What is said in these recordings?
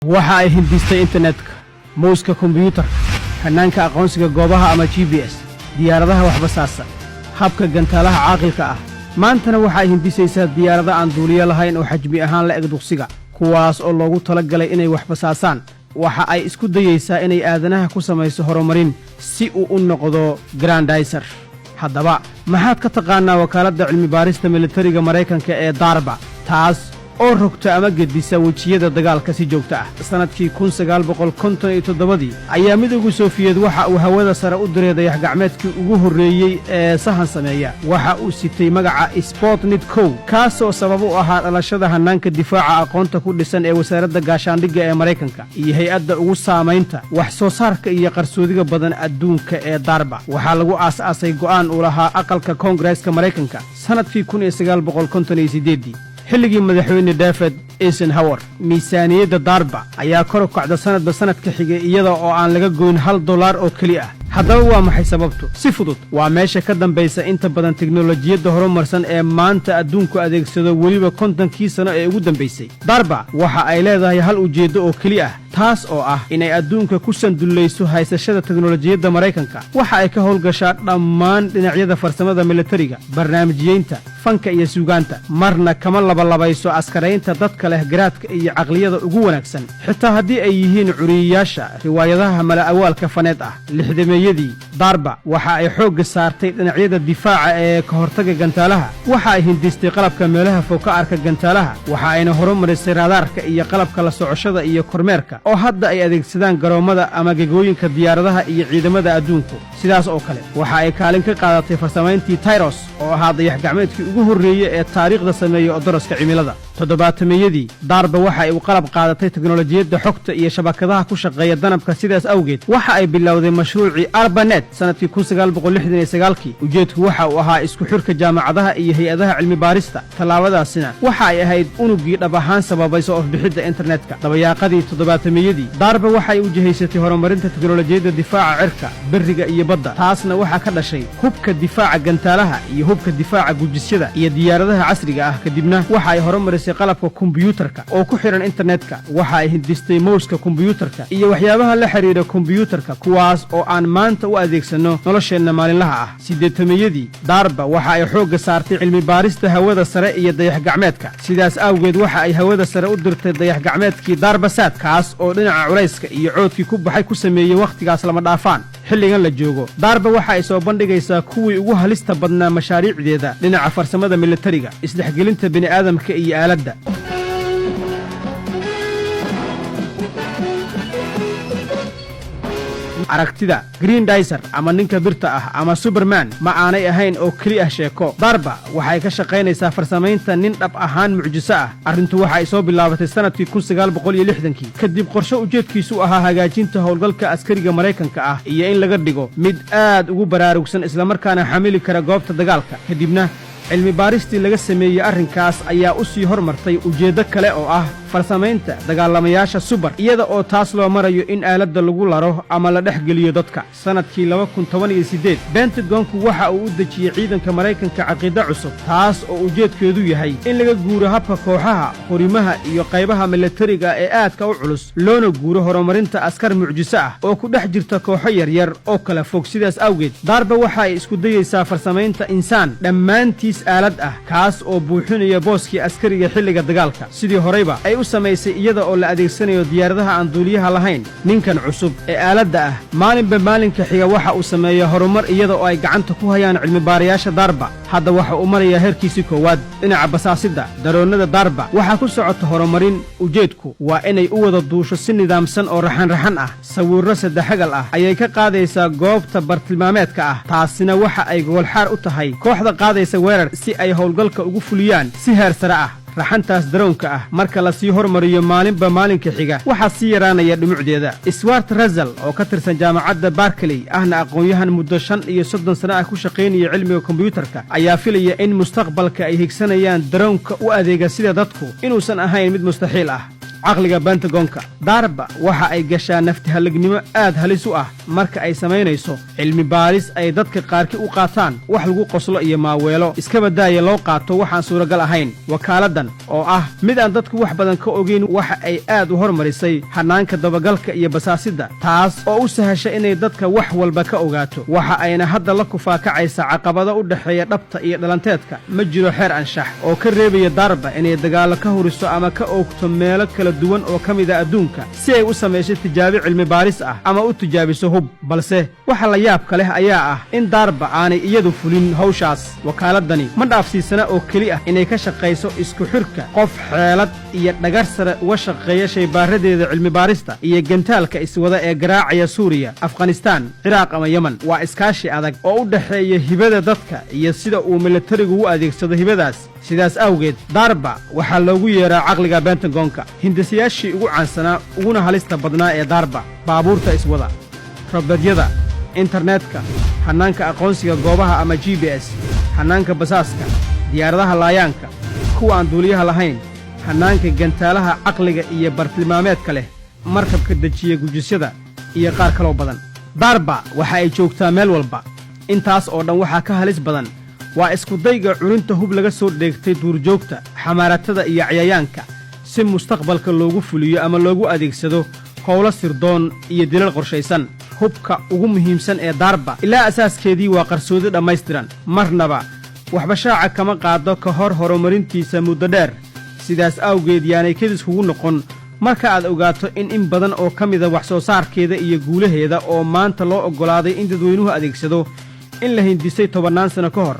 waxa ay hindistay internetka muuska kombiyuutar hanaanka aqoonsiga goobaha ama GPS diyaaradaha waxbasaasa habka gantaalaha caaqilka ah maantana waxa ay hindisaysaa diyaarada aan duuliye lahayn oo xajmi ahaan la eg duqsiga kuwaas oo loogu talagalay inay waxbasaasaan waxa ay isku dayaysaa inay aadanaha ku samayso horumarin si uu u noqdo grandizer haddaba maxaad ka taqaanaa wakaaladda cilmi baarista militariga maraykanka ee darba taas oo rogta ama gedisa wejiyada dagaalka si joogto ah sanadkii 1957 ayaa midowga Sofiyeed waxa uu hawada sare u diray dayax-gacmeedkii ugu horreeyay ee sahan sameeya waxa uu sitay magaca Sputnik 1 kaasoo sabab u ahaa dhalashada hanaanka difaaca aqoonta ku dhisan ee wasaaradda gaashaandhigga ee Maraykanka iyo hay'adda ugu saamaynta wax soo saarka iyo qarsoodiga badan adduunka ee darba waxaa lagu aasaasay go'aan u lahaa aqalka Koongareeska Maraykanka sanadkii 1958 xilligii madaxweyne David Eisenhower miisaaniyadda darba ayaa kor u kacda sanadka xigay iyada oo aan laga goyn $1 oo kaliya haddaba waa maxay sababtu si fudud waa meesha ka dambaysa inta badan tiknoolajiyadda horumarsan ee maanta adduunku adeegsado weliba 50kii sano ee ugu dambaysay darba waxa ay leedahay hal ujeeddo oo kaliya taas oo ah inay adduunka ku sandullayso haysashada tiknoolajiyadda Maraykanka waxa ay ka howlgashaa dhammaan dhinacyada farsamada militariga barnaamijyeynta fanka iyo suugaanta marna kama labayso askaraynta dadka leh garaadka iyo aqliyada ugu wanaagsan xitaa haddii ay yihiin curiyaasha riwaayadaha mala-awaalka faneed ah lixdameeyadii darba waxa ay xoogga saartay dhinacyada difaaca ee ka hortagga gantaalaha waxa ay hindistay qalabka meelaha fog ka arka gantaalaha waxa ayna horumarisay raadaarka iyo qalabka la socoshada iyo kormeerka oo hadda ay adeegsadaan garoomada ama gegooyinka diyaaradaha iyo ciidamada adduunku sidaas oo kale waxa ay kaalin ka qaadatay farsamayntii Tyros oo ahaa dayax-gacmeedkii ugu horreeyay ee taariikhda sameeyay odoroska cimilada toddobaatameeyadii darba waxa ay u qalab qaadatay tiknoolajiyadda xogta iyo shabakadaha ku shaqeeya danabka sidaas awgeed waxa ay bilowday mashruucii ARPANET sanadkii 1969kii ujeedku waxa uu ahaa isku xirka jaamacadaha iyo hay'adaha cilmi baarista tallaabadaasina waxa ay ahayd unugii dhab ahaan sababayso ofbixidda internetka dabayaaqadii toddobaatameeyadii darba waxa ay u jihaysatay horumarinta tiknoolajiyadda difaaca cirka beriga iyo badda taasna waxa ka dhashay hubka difaaca gantaalaha iyo hubka difaaca gujisyada iyo diyaaradaha casriga ah kadibna waxa ay horumarisay qalabka kombiyuutarka oo ku xiran internetka waxa ay hindistay muuska kombiyuutarka iyo waxyaabaha la xiriira kombiyuutarka kuwaas oo aan maanta u adeegsano nolosheenna maalinlaha ah sideetameeyadii darba waxa ay xoogga saartay cilmi baarista hawada sare iyo dayax-gacmeedka sidaas awgeed waxa ay hawada sare u dirtay dayax-gacmeedkii darbasat kaas oo dhinaca culayska iyo coodkii ku baxay ku sameeyey wakhtigaas lama dhaafaan xilligan la joogo darba waxa ay soo bandhigaysaa kuwii ugu halista badnaa mashaariicdeeda dhinaca farsamada militariga isdhexgelinta bini'aadamka iyo aaladda aragtida grandizer ama ninka birta ah ama Superman ma aanay ahayn oo kali ah sheeko darba waxay ka shaqaynaysaa farsamaynta nin dhab ahaan mucjiso ah arrintu waxa ay soo bilaabatay sanadkii 1960kii kadib qorshe ujeedkiisu ahaa hagaajinta howlgalka askariga Maraykanka ah iyo in laga dhigo mid aad ugu baraarugsan isla markaana xamili kara goobta dagaalka kadibna cilmi baaristii laga sameeyay arrinkaas ayaa u sii hormartay ujeeddo kale oo ah farsamaynta dagaalamayaasha super iyada oo taas loo marayo in aaladda lagu laro ama la dhex geliyo dadka sanadkii 2018 Pentagonku waxa uu u dejiyay ciidanka Maraykanka caqiido cusub taas oo ujeedkeedu yahay in laga guuro habka kooxaha qorimaha iyo qaybaha militariga ee aadka u culus loona guuro horumarinta askar mucjiso ah oo ku dhex jirta kooxo yaryar oo kala fog sidaas awgeed darba waxa ay isku dayaysaa farsamaynta insaan dhammaantiis aalad ah kaas oo buuxinaya booskii askariga xilliga dagaalka sidii horeyba ay u samaysay iyada oo la adeegsanayo diyaaradaha aan duuliyaha lahayn ninkan cusub ee aaladda ah maalinba maalinka xiga waxa uu sameeyaa horumar iyada oo ay gacanta ku hayaan cilmi baarayaasha darba hadda waxa uu marayaa heerkiisii koowaad dhinaca basaasidda daroonnada darba waxaa ku socota horumarin ujeedku waa inay u wada duusho si nidaamsan oo raxan ah sawirro saddexagal ah ayay ka qaadaysaa goobta bartilmaameedka ah taasina waxa ay goolxaar u tahay kooxda qaadaysa weerar si ay howlgalka ugu fuliyaan si heer sare ah raxantaas daroonka ah marka la sii hormariyo maalinba maalinka xiga waxaa sii yaraanaya dhumucdeeda Swart Russell oo ka tirsan jaamacadda Berkeley ahna aqoon-yahan muddo 35 sano ah ku shaqaynaya cilmiga kombiyuutarka ayaa filaya in mustaqbalka ay higsanayaan daroonka u adeega sida dadku inuusan ahayn mid mustaxiil ah caqliga Pentagonka darba waxa ay gashaa nafti halagnimo aad halis u ah marka ay samaynayso cilmi baaris ay dadka qaarkii u qaataan wax lagu qoslo iyo maaweelo iska badaaya loo qaato waxaan suuragal ahayn wakaaladan oo ah mid aan dadku wax badan ka ogeyn waxa ay aad u hormarisay hanaanka dabagalka iyo basaasidda taas oo u sahasha inay dadka wax walba ka ogaato waxa ayna hadda la kufaakacaysa caqabada u dhaxeeya dhabta iyo dhalanteedka ma jiro xeer anshax oo ka reebaya darba inay dagaalo ka huriso ama ka oogto meelo kala duwan oo ka mid ah adduunka si ay u samayso tijaabi cilmi baaris ah ama u tijaabiso hub balse waxa la yaabka leh ayaa ah in darba aanay iyadu fulin hawshaas wakaaladani ma dhaafsiisana oo keli ah inay ka shaqayso isku xirka qof xeelad iyo dhagar sare uga shaqeeya shaybaaradeeda cilmi baarista iyo gantaalka iswada ee garaacaya suuriya afghanistaan ciraaq ama yemen waa iskaashi adag oo u dhaxeeya hibada dadka iyo sida uu militarigu u adeegsado hibadaas sidaas awgeed darba waxaa loogu yeeraa caqliga Pentagonka hindisayaashii ugu caansanaa uguna halista badnaa ee darba baabuurta iswada robodyada internetka hanaanka aqoonsiga goobaha ama GPS hanaanka basaaska diyaaradaha laayaanka kuwa aan duuliyaha lahayn hanaanka gantaalaha caqliga iyo bartilmaameedka leh markabka dejiya gujisyada iyo qaar kaloo badan darba waxa ay joogtaa meel walba intaas oo dhan waxaa ka halis badan waa isku dayga culinta hub laga soo dheegtay duurjoogta xamaaratada iyo cayayaanka si mustaqbalka loogu fuliyo ama loogu adeegsado howlo sirdoon iyo dilal qorshaysan hubka ugu muhiimsan ee darba ilaa asaaskeedii waa qarsoodi dhammaystiran marnaba waxba shaaca kama qaado ka hor horumarintiisa muddo dheer sidaas awgeed yaanay kedis kugu noqon marka aad ogaato in badan oo ka mida wax soo saarkeeda iyo guulaheeda oo maanta loo oggolaaday in dadweynuhu adeegsado in la hindisay 10 sano ka hor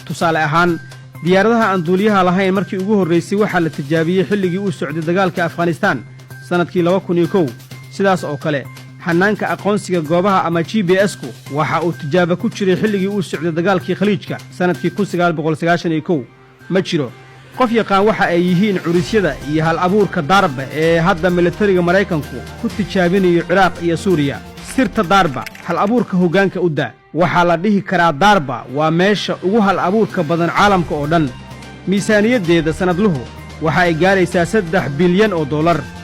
tusaale ahaan diyaaradaha aan duuliyaha lahayn markii ugu horraysay waxaa la tijaabiyey xilligii uu socday dagaalka Afghanistan sanadkii 2001 sidaas oo kale hanaanka aqoonsiga goobaha ama GPS-ku waxa uu tijaabo ku jiray xilligii uu socday dagaalkii Khaliijka sanadkii 1991 ma jiro qof yaqaan waxa ay yihiin curisyada iyo hal abuurka darba ee hadda militariga Mareykanku ku tijaabinayo Ciraaq iyo Suuriya sirta darba hal abuurka hoggaanka u daa waxaa la dhihi karaa darba waa meesha ugu hal abuurka badan caalamka oo dhan miisaaniyadeeda sanadluhu waxa ay gaaraysaa $3 bilyan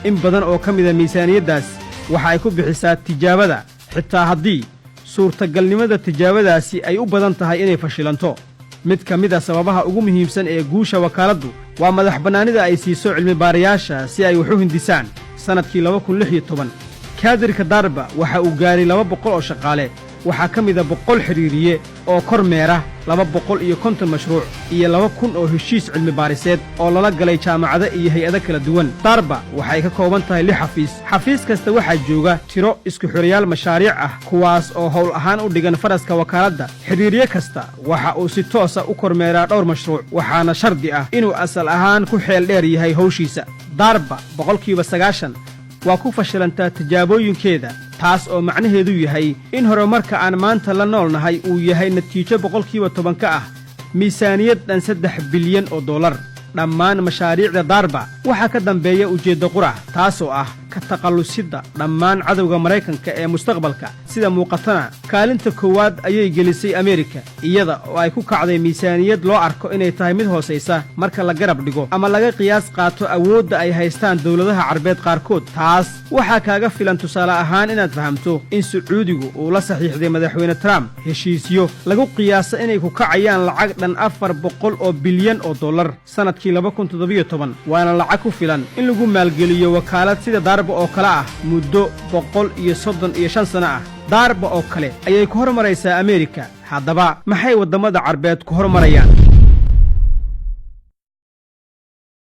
in badan oo ka mida miisaaniyadaas waxa ay ku bixisaa tijaabada xitaa haddii suurtagalnimada tijaabadaasi ay u badan tahay inay fashilanto mid ka mid ah sababaha ugu muhiimsan ee guusha wakaaladdu waa madax bannaanida ay siiso cilmi baarayaasha si ay wax u hindisaan sanadkii 2016 kaadirka darba waxa uu gaaray 200 oo shaqaale waxaa ka mida 100 xiriiriye oo kormeera 250 mashruuc iyo 2000 oo heshiis cilmi baariseed oo lala galay jaamacado iyo hay'ado kala duwan darba waxay ka kooban tahay 6 xafiis kasta waxaa jooga tiro isku xirayaal mashaariic ah kuwaas oo howl ahaan u dhigan faraska wakaaladda xiriiriye kasta waxa uu si toos ah u kormeeraa dhowr mashruuc waxaana shardi ah inuu asal ahaan ku xeel dheer yahay hawshiisa darba 90% waa ku fashilantaa tijaabooyinkeeda taas oo macnaheedu yahay in horumarka aan maanta la noolnahay uu yahay natiijo 10% ka ah miisaaniyad dhan $3 bilyan dhammaan mashaariicda darba waxaa ka dambeeya ujeeddo qura taasoo ah ka taqallusidda dhammaan cadowga Mareykanka ee mustaqbalka sida muuqatana kaalinta koowaad ayay gelisay Ameerika iyada oo ay ku kacday miisaaniyad loo arko inay tahay mid hooseysa marka la garab dhigo ama laga qiyaas qaato awoodda ay haystaan dawladaha Carbeed qaarkood taas waxaa kaaga filan tusaale ahaan inaad fahamto in Sacuudigu uu la saxiixday madaxweyne Trump heshiisyo lagu qiyaasa inay ku kacayaan lacag dhan $400 bilyan sanadkii 2017 waana lacag ku filan in lagu maalgeliyo wakaalad sida darba oo kale ah muddo 135 sano ah darba oo kale ayay ku hormaraysaa Ameerika haddaba maxay wadamada Carbeed ku hormarayaan